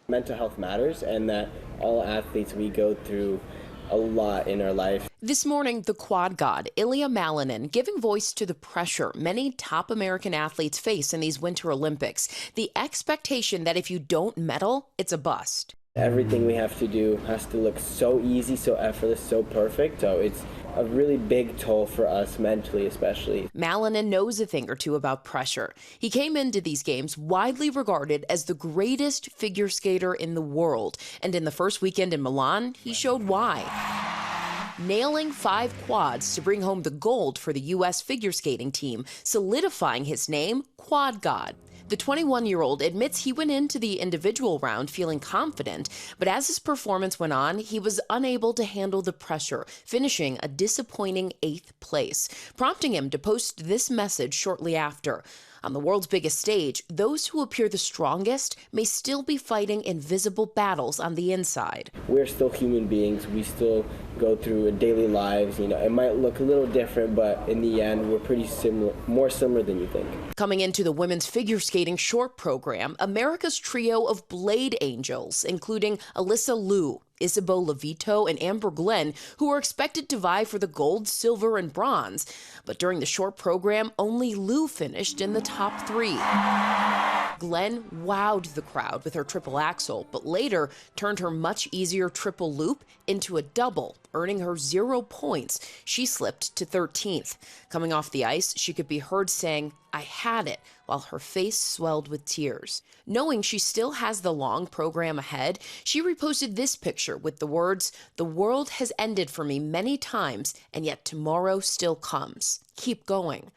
Mental health matters, and that all athletes, we go through a lot in our life. This morning, the quad god, Ilia Malinin, giving voice to the pressure many top American athletes face in these Winter Olympics. The expectation that if you don't medal, it's a bust. Everything we have to do has to look so easy, so effortless, so perfect. So it's a really big toll for us mentally, especially. Malinin knows a thing or two about pressure. He came into these games widely regarded as the greatest figure skater in the world. And in the first weekend in Milan, he showed why. Nailing 5 quads to bring home the gold for the U.S. figure skating team, solidifying his name, Quad God. The 21-year-old admits he went into the individual round feeling confident, but as his performance went on, he was unable to handle the pressure, finishing a disappointing 8th place, prompting him to post this message shortly after. On the world's biggest stage, those who appear the strongest may still be fighting invisible battles on the inside. We're still human beings. We still go through daily lives. You know, it might look a little different, but in the end, we're pretty similar, more similar than you think. Coming into the women's figure skating short program, America's trio of Blade Angels, including Alyssa Liu, Isabeau Levito, and Amber Glenn, who are expected to vie for the gold, silver, and bronze. But during the short program, only Liu finished in the top 3. Glenn wowed the crowd with her triple axel, but later turned her much easier triple loop into a double, earning her 0 points. She slipped to 13th. Coming off the ice, she could be heard saying, "I had it," while her face swelled with tears. Knowing she still has the long program ahead, she reposted this picture with the words, "The world has ended for me many times, and yet tomorrow still comes. Keep going."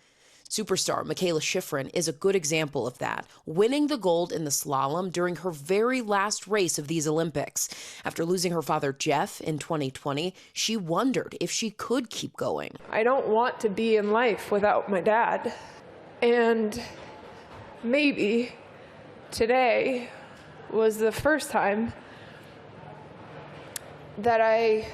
Superstar Mikaela Shiffrin is a good example of that, winning the gold in the slalom during her very last race of these Olympics. After losing her father Jeff in 2020, she wondered if she could keep going. I don't want to be in life without my dad. And maybe today was the first time that I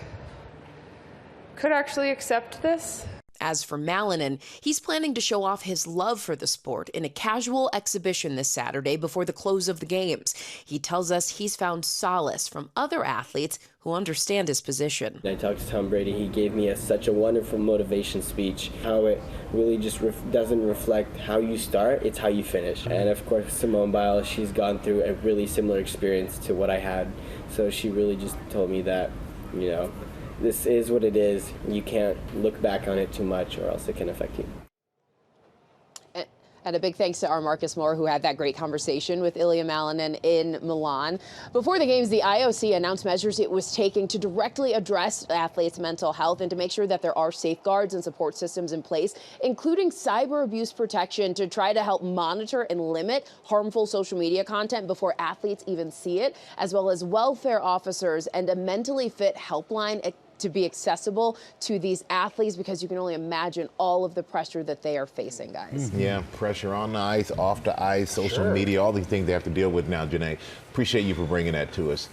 could actually accept this. As for Malinin, he's planning to show off his love for the sport in a casual exhibition this Saturday before the close of the games. He tells us he's found solace from other athletes who understand his position. I talked to Tom Brady. He gave me such a wonderful motivation speech, how it really just doesn't reflect how you start, it's how you finish. And of course, Simone Biles, she's gone through a really similar experience to what I had. So she really just told me that, you know, this is what it is. You can't look back on it too much or else it can affect you. And a big thanks to our Marcus Moore, who had that great conversation with Ilia Malinin in Milan. Before the games, the IOC announced measures it was taking to directly address athletes' mental health and to make sure that there are safeguards and support systems in place, including cyber abuse protection to try to help monitor and limit harmful social media content before athletes even see it, as well as welfare officers and a mentally fit helpline to be accessible to these athletes, because you can only imagine all of the pressure that they are facing, guys. Yeah, pressure on the ice, off the ice, social media, all these things they have to deal with now, Janae. Appreciate you for bringing that to us.